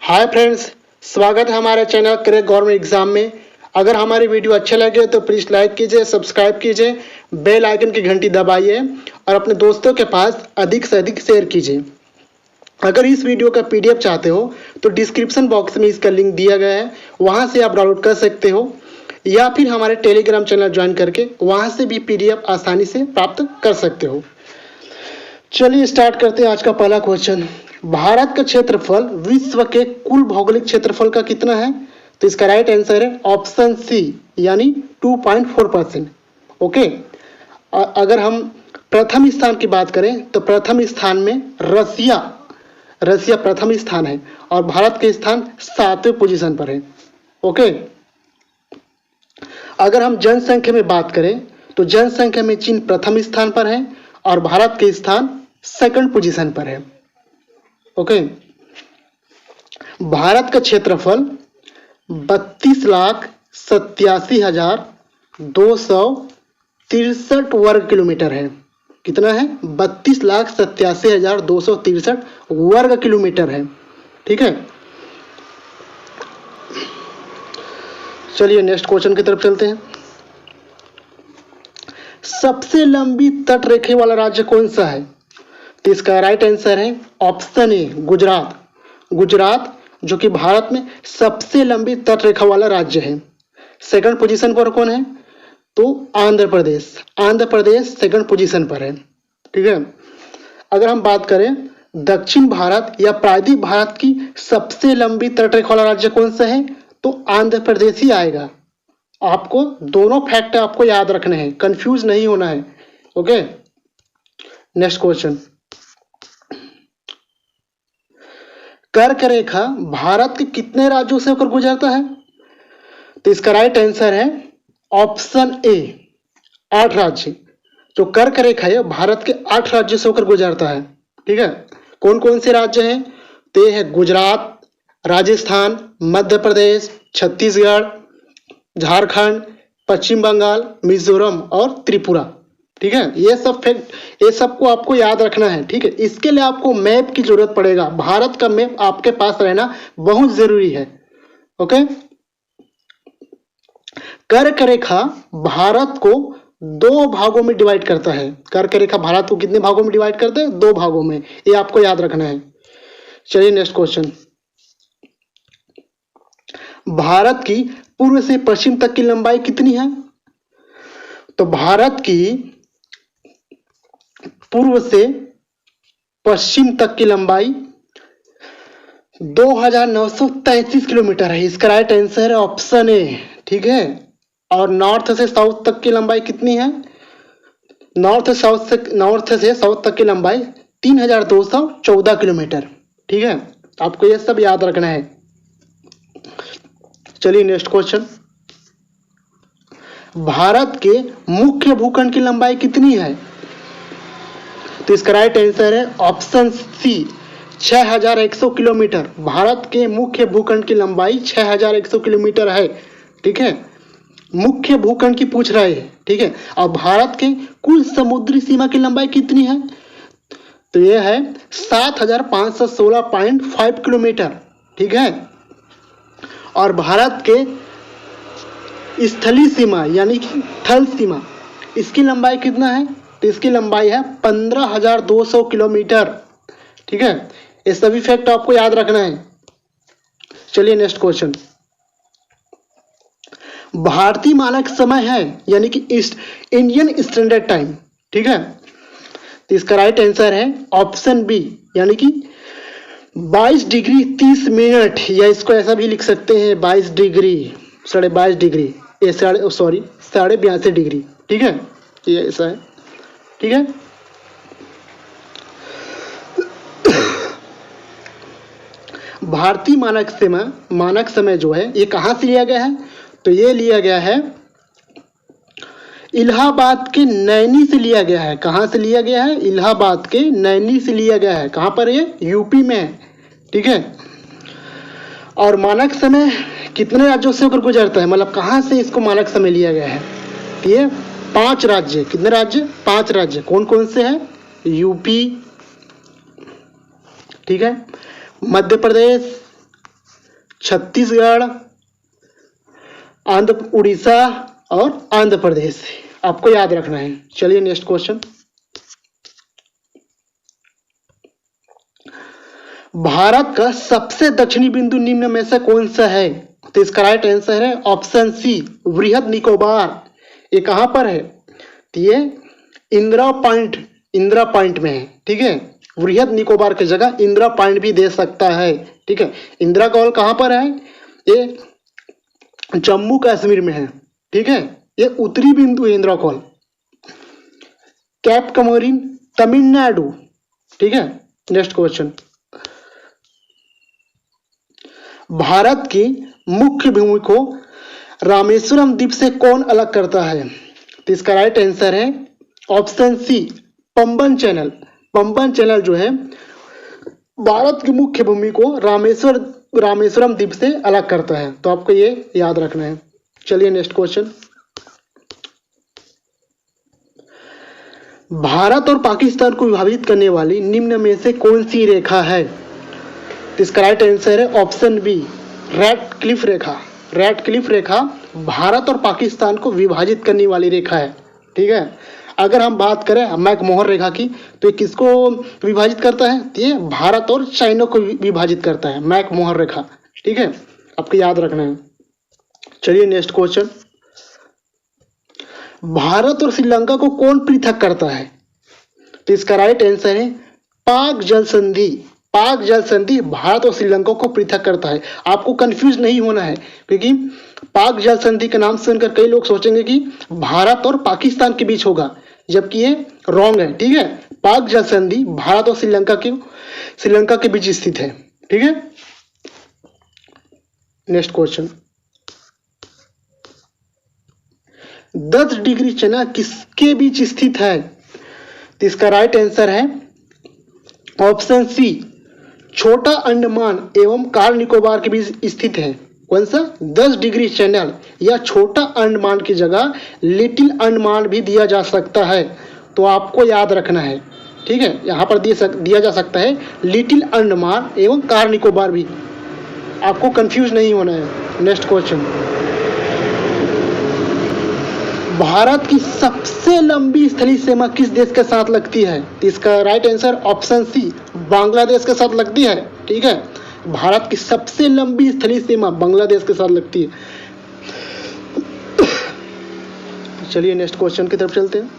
Hi friends, स्वागत है हमारे चैनल क्रैक गवर्नमेंट एग्जाम में। अगर हमारी वीडियो अच्छे लगे तो प्लीज़ लाइक कीजिए, सब्सक्राइब कीजिए, बेल आइकन की घंटी दबाइए और अपने दोस्तों के पास अधिक से अधिक शेयर कीजिए। अगर इस वीडियो का पीडीएफ चाहते हो तो डिस्क्रिप्शन बॉक्स में इसका लिंक दिया गया है, वहां से आप डाउनलोड कर सकते हो या फिर हमारे टेलीग्राम चैनल ज्वाइन करके वहां से भी पीडीएफ आसानी से प्राप्त कर सकते हो। चलिए स्टार्ट करते हैं आज का पहला क्वेश्चन। भारत का क्षेत्रफल विश्व के कुल भौगोलिक क्षेत्रफल का कितना है? तो इसका राइट आंसर है ऑप्शन सी यानी 2.4%। ओके, अगर हम प्रथम स्थान की बात करें तो प्रथम स्थान में रसिया प्रथम स्थान है और भारत के स्थान 7वें पोजीशन पर है। ओके, अगर हम जनसंख्या में बात करें तो जनसंख्या में चीन प्रथम स्थान पर है और भारत के स्थान सेकंड पोजीशन पर है। ओके, भारत का क्षेत्रफल 32,87,263 वर्ग किलोमीटर है। कितना है? 32,87,263 वर्ग किलोमीटर है। ठीक है, चलिए नेक्स्ट क्वेश्चन की तरफ चलते हैं। सबसे लंबी तट रेखे वाला राज्य कौन सा है? तो इसका राइट आंसर है ऑप्शन ए गुजरात, जो कि भारत में सबसे लंबी तट रेखा वाला राज्य है। सेकंड पोजीशन पर कौन है? तो आंध्र प्रदेश सेकंड पोजीशन पर है। ठीक है, अगर हम बात करें दक्षिण भारत या प्रायद्वीप भारत की सबसे लंबी तट रेखा वाला राज्य कौन सा है, तो आंध्र प्रदेश ही आएगा। आपको दोनों फैक्ट आपको याद रखने हैं, कंफ्यूज नहीं होना है। Okay, next question. कर्क रेखा भारत के कितने राज्यों से होकर गुजरता है? तो इसका राइट आंसर है ऑप्शन ए 8 राज्य। जो कर्क रेखा है भारत के 8 राज्यों से होकर गुजरता है। ठीक है, कौन कौन से राज्य हैं? तो ये है गुजरात, राजस्थान, मध्य प्रदेश, छत्तीसगढ़, झारखंड, पश्चिम बंगाल, मिजोरम और त्रिपुरा। ठीक है, ये सबको आपको याद रखना है। ठीक है, इसके लिए आपको मैप की जरूरत पड़ेगा। भारत का मैप आपके पास रहना बहुत जरूरी है। ओके, कर्क रेखा भारत को 2 भागों में डिवाइड करता है। कर्क रेखा भारत को कितने भागों में डिवाइड करते हैं? 2 भागों में, ये आपको याद रखना है। चलिए नेक्स्ट क्वेश्चन। भारत की पूर्व से पश्चिम तक की लंबाई कितनी है? तो भारत की पूर्व से पश्चिम तक की लंबाई 2,933 किलोमीटर है। इसका राइट आंसर है ऑप्शन ए। ठीक है, और नॉर्थ से साउथ तक की लंबाई कितनी है? नॉर्थ से साउथ तक की लंबाई 3,214 किलोमीटर। ठीक है, आपको ये सब याद रखना है। चलिए नेक्स्ट क्वेश्चन। भारत के मुख्य भूखंड की लंबाई कितनी है? तो इसका राइट आंसर है ऑप्शन सी 6,100 किलोमीटर। भारत के मुख्य भूखंड की लंबाई 6,100 किलोमीटर है। ठीक है, मुख्य भूखंड की पूछ रहा है। ठीक है, और भारत के कुल समुद्री सीमा की लंबाई कितनी है? तो यह है 7,516.5 किलोमीटर। ठीक है, और भारत के स्थलीय सीमा यानी कि थल सीमा, इसकी लंबाई कितना है? तो इसकी लंबाई है 15,200 किलोमीटर। ठीक है, ये सभी फैक्ट आपको याद रखना है। चलिए नेक्स्ट क्वेश्चन। भारतीय मानक समय है यानी कि इंडियन स्टैंडर्ड टाइम। ठीक है, तो इसका राइट आंसर है ऑप्शन बी यानी कि 22 डिग्री 30 मिनट, या इसको ऐसा भी लिख सकते हैं 22 डिग्री 22.5 डिग्री, 82 डिग्री। ठीक है, ये ऐसा है। ठीक है, भारतीय मानक समय जो है ये कहाँ से लिया गया है? तो ये लिया गया है इलाहाबाद के नैनी से लिया गया है। कहाँ से लिया गया है? इलाहाबाद के नैनी से लिया गया है। कहाँ पर? ये यूपी में है। ठीक है, और मानक समय कितने राज्यों से होकर गुजरता है, मतलब कहाँ से इसको मानक समय लिया गया है? ये 5 राज्य। कितने राज्य? 5 राज्य। कौन कौन से हैं? यूपी, ठीक है, मध्य प्रदेश, छत्तीसगढ़, उड़ीसा और आंध्र प्रदेश। आपको याद रखना है। चलिए नेक्स्ट क्वेश्चन। भारत का सबसे दक्षिणी बिंदु निम्न में से कौन सा है? तो इसका राइट आंसर है ऑप्शन सी, वृहद निकोबार। ये कहां पर है? तो ये इंदिरा पॉइंट में है। ठीक है, वृहद निकोबार की जगह इंदिरा पॉइंट भी दे सकता है। ठीक है, इंदिरा कॉल कहां पर है? ये जम्मू कश्मीर में है। ठीक है, ये उत्तरी बिंदु है इंदिरा कॉल। कैप कमोरिन तमिलनाडु। ठीक है, नेक्स्ट क्वेश्चन। भारत की मुख्य भूमि को रामेश्वरम द्वीप से कौन अलग करता है? तो इसका राइट आंसर है option C, Pamban channel. Pamban channel जो है भारत की मुख्य भूमि को रामेश्वरम द्वीप से अलग करता है। तो आपको ये याद रखना है। चलिए नेक्स्ट क्वेश्चन। भारत और पाकिस्तान को विभाजित करने वाली निम्न में से कौन सी रेखा है? तो इसका राइट आंसर है ऑप्शन बी, रेड क्लिफ रेखा। रेड क्लिफ रेखा भारत और पाकिस्तान को विभाजित करने वाली रेखा है। ठीक है, अगर हम बात करें मैकमोहन रेखा की, तो ये किसको विभाजित करता है? ये भारत और चाइना को विभाजित करता है, मैकमोहन रेखा। ठीक है, आपको याद रखना है। चलिए नेक्स्ट क्वेश्चन। भारत और श्रीलंका को कौन पृथक करता है? तो इसका राइट आंसर है पाक जल संधि। पाक जल संधि भारत और श्रीलंका को पृथक करता है। आपको कंफ्यूज नहीं होना है, क्योंकि पाक जल संधि के नाम सुनकर कई लोग सोचेंगे कि भारत और पाकिस्तान के बीच होगा, जबकि ये रॉन्ग है। ठीक है, पाक जल संधि भारत और श्रीलंका के बीच स्थित है। ठीक है, नेक्स्ट क्वेश्चन। 10 डिग्री चना किसके बीच स्थित है? तो इसका राइट आंसर है ऑप्शन सी, छोटा अंडमान एवं कार निकोबार के बीच स्थित है। कौन सा? 10 डिग्री चैनल या छोटा अंडमान की जगह लिटिल अंडमान भी दिया जा सकता है। तो आपको याद रखना है। ठीक है, यहाँ पर दिया जा सकता है लिटिल अंडमान एवं कार निकोबार भी। आपको कंफ्यूज नहीं होना है। Next question. भारत की सबसे लंबी स्थलीय सीमा किस देश के साथ लगती है? तो इसका right answer option C, Bangladesh के साथ लगती है। ठीक है, भारत की सबसे लंबी स्थलीय सीमा बांग्लादेश के साथ लगती है। चलिए नेक्स्ट क्वेश्चन की तरफ चलते हैं।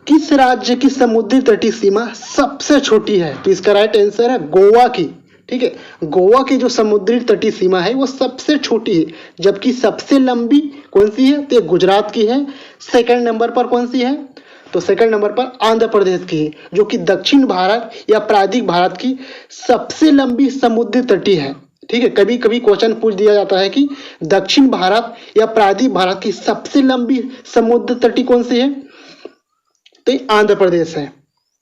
किस राज्य की समुद्री तटीय सीमा सबसे छोटी है? तो इसका राइट आंसर है गोवा की। ठीक है, गोवा की जो समुद्री तटीय सीमा है वो सबसे छोटी है, जबकि सबसे लंबी कौन सी है? तो ये गुजरात की है। सेकंड नंबर पर कौन सी है? तो सेकंड नंबर पर आंध्र प्रदेश की है, जो कि दक्षिण भारत या प्रायद्वीप भारत की सबसे लंबी समुद्री तटीय है। ठीक है, कभी कभी क्वेश्चन पूछ दिया जाता है कि दक्षिण भारत या प्रायद्वीप भारत की सबसे लंबी समुद्र तटीय कौन सी है? तो आंध्र प्रदेश है।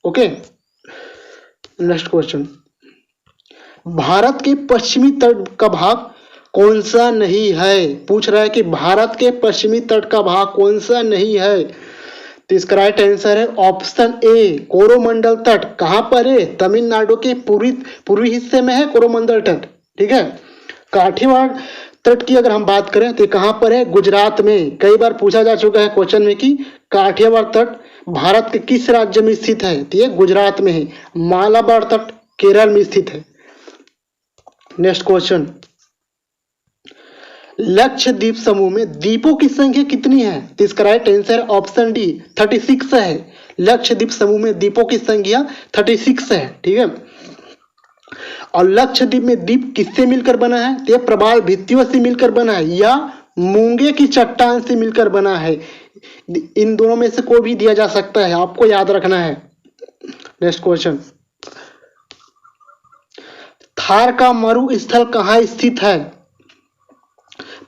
Okay, next question. भारत के पश्चिमी तट का भाग कौन सा नहीं है? पूछ रहा है कि भारत के पश्चिमी तट का भाग कौन सा नहीं है? तो इसका राइट आंसर है ऑप्शन ए, कोरोमंडल तट। कहां पर है? तमिलनाडु के पूर्वी हिस्से में है कोरोमंडल तट। ठीक है, काठियावाड़ तट की अगर हम बात करें तो कहां पर है? गुजरात में। कई बार पूछा जा चुका है क्वेश्चन में कि काठियावाड़ तट भारत के किस राज्य में स्थित है? तो ये गुजरात में है। मालाबार तट केरल में स्थित है। Next question. लक्षद्वीप समूह में द्वीपों की संख्या कितनी है? तो इसका राइट आंसर ऑप्शन डी, 36 है। लक्षद्वीप समूह में द्वीपों की संख्या 36 है। ठीक है, और लक्षद्वीप में द्वीप किससे मिलकर बना है? तो यह प्रवाल भित्तियों से मिलकर बना है या मूंगे की चट्टान से मिलकर बना है। इन दोनों में से कोई भी दिया जा सकता है, आपको याद रखना है। Next question. थार का मरुस्थल कहाँ स्थित है?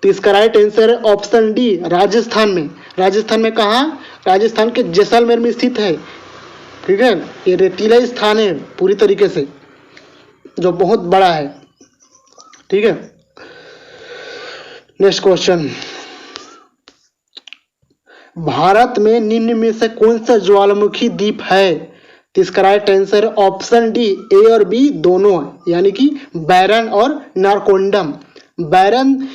तो इसका राइट आंसर है ऑप्शन डी, राजस्थान में। राजस्थान में कहाँ? राजस्थान के जैसलमेर में स्थित है। ठीक है, ये रेतीला स्थान है पूरी तरीके से, जो बहुत बड़ा है। ठीक है, नेक्स्ट क्वेश्चन। भारत में निम्न में से कौन सा ज्वालामुखी द्वीप है? तो इसका राइट आंसर ऑप्शन डी, ए और बी दोनों है, यानी कि बैरन और नारकोंडम। बैरन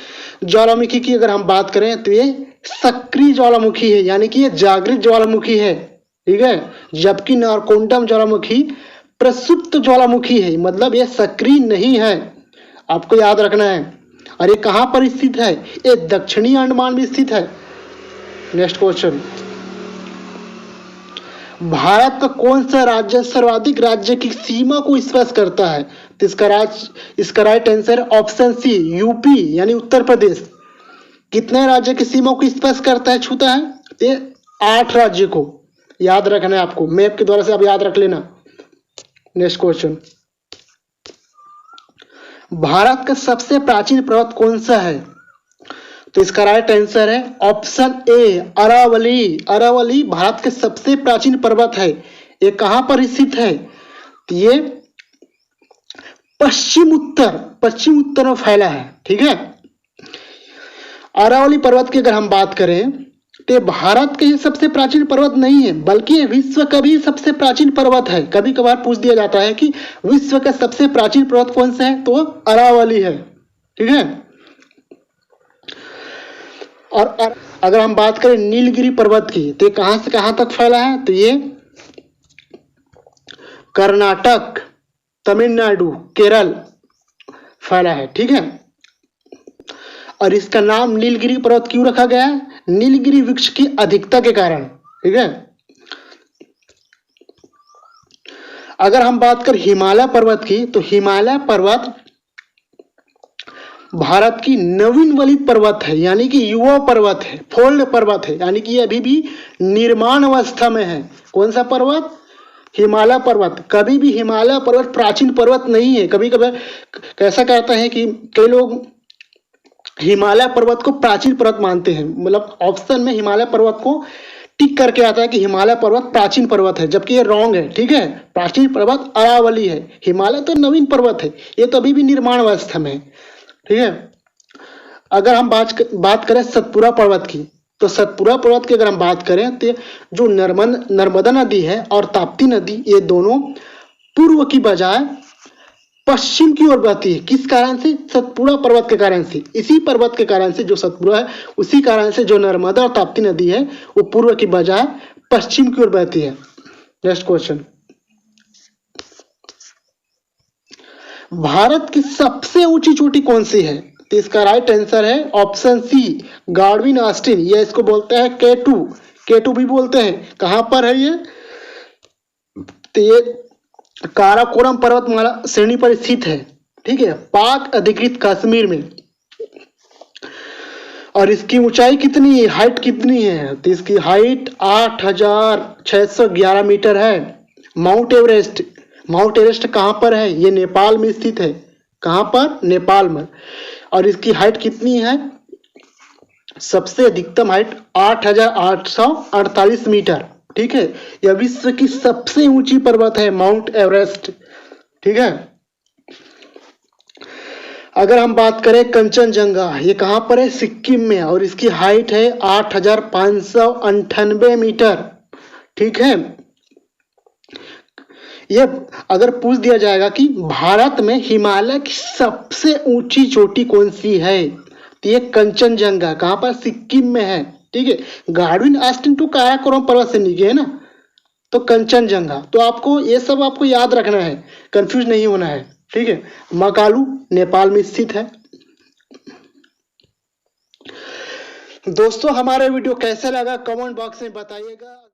ज्वालामुखी की अगर हम बात करें तो ये सक्रिय ज्वालामुखी है, यानी कि ये जागृत ज्वालामुखी है, ठीक है। जबकि नारकोंडम ज्वालामुखी प्रसुप्त ज्वालामुखी है, मतलब ये सक्रिय नहीं है, आपको याद रखना है। और ये कहाँ पर स्थित है? ये दक्षिणी अंडमान में स्थित है। नेक्स्ट क्वेश्चन, भारत का कौन सा राज्य सर्वाधिक राज्य की सीमा को स्पर्श करता है? तो इसका right answer option C, UP यानी उत्तर प्रदेश। कितने राज्य की सीमा को स्पर्श करता है, छूता है? ये 8 राज्य को याद रखना है आपको, मैप के द्वारा से आप याद रख लेना। नेक्स्ट क्वेश्चन, भारत का सबसे प्राचीन पर्वत कौन सा है? तो इसका राइट आंसर है ऑप्शन ए, अरावली। अरावली भारत के सबसे प्राचीन पर्वत है। ये कहां पर स्थित है? तो ये पश्चिम उत्तर में फैला है, ठीक है। अरावली पर्वत की अगर हम बात करें तो ये भारत के सबसे प्राचीन पर्वत नहीं है, बल्कि ये विश्व का भी सबसे प्राचीन पर्वत है। कभी कभार पूछ दिया जाता है कि विश्व का सबसे प्राचीन पर्वत कौन सा है, तो अरावली है, ठीक है। और अगर हम बात करें नीलगिरी पर्वत की, तो ये कहां से कहां तक फैला है? तो ये कर्नाटक, तमिलनाडु, केरल फैला है, ठीक है। और इसका नाम नीलगिरी पर्वत क्यों रखा गया है? नीलगिरी वृक्ष की अधिकता के कारण, ठीक है। अगर हम बात करें हिमालय पर्वत की, तो हिमालय पर्वत भारत की नवीनवलित पर्वत है, यानी कि युवा पर्वत है, फोल्ड पर्वत है, यानी कि ये अभी भी निर्माण अवस्था में है। कौन सा पर्वत? हिमालय पर्वत। कभी भी हिमालय पर्वत प्राचीन पर्वत नहीं है। कभी कभी कैसा कहता है कि कई लोग हिमालय पर्वत को प्राचीन पर्वत मानते हैं, मतलब ऑप्शन में हिमालय पर्वत को टिक करके आता है कि हिमालय पर्वत प्राचीन पर्वत है, जबकि ये रॉन्ग है, ठीक है। प्राचीन पर्वत अरावली है, हिमालय तो नवीन पर्वत है, ये तो अभी भी निर्माण अवस्था में है, ठीक है। अगर हम बात करें सतपुड़ा पर्वत की, तो सतपुड़ा पर्वत की अगर हम बात करें तो जो नर्मदा नदी है और ताप्ती नदी, ये दोनों पूर्व की बजाय पश्चिम की ओर बहती है। किस कारण से? सतपुड़ा पर्वत के कारण से। इसी पर्वत के कारण से जो सतपुड़ा है, उसी कारण से जो नर्मदा और ताप्ती नदी है वो पूर्व की बजाय पश्चिम की ओर बहती है। नेक्स्ट क्वेश्चन, भारत की सबसे ऊंची चोटी कौन सी है? तो इसका राइट आंसर है ऑप्शन सी, गार्डविन ऑस्टिन, या इसको बोलते हैं केटू भी बोलते हैं। कहां पर है ये? तो ये काराकोरम पर्वतमाला श्रेणी पर स्थित है, ठीक है, पाक अधिकृत कश्मीर में। और इसकी ऊंचाई कितनी है, हाइट कितनी है? तो इसकी हाइट 8611 मीटर है। माउंट एवरेस्ट कहां पर है? ये नेपाल में स्थित है। कहां पर? नेपाल में। और इसकी हाइट कितनी है? सबसे अधिकतम हाइट 8848 मीटर, ठीक है। यह विश्व की सबसे ऊंची पर्वत है, माउंट एवरेस्ट, ठीक है। अगर हम बात करें कंचनजंगा, ये कहां पर है? सिक्किम में, और इसकी हाइट है 8598 मीटर, ठीक है। ये अगर पूछ दिया जाएगा कि भारत में हिमालय की सबसे ऊंची चोटी कौन सी है, तो ये कंचनजंगा, कहां पर? सिक्किम में है, ठीक है। गार्डविन ऑस्टिन टू काराकोरम पर्वत से नीचे है ना, तो कंचनजंगा। तो आपको ये सब आपको याद रखना है, कंफ्यूज नहीं होना है, ठीक है। मकालू नेपाल में स्थित है। दोस्तों हमारा वीडियो कैसा लगा कमेंट बॉक्स में बताइएगा।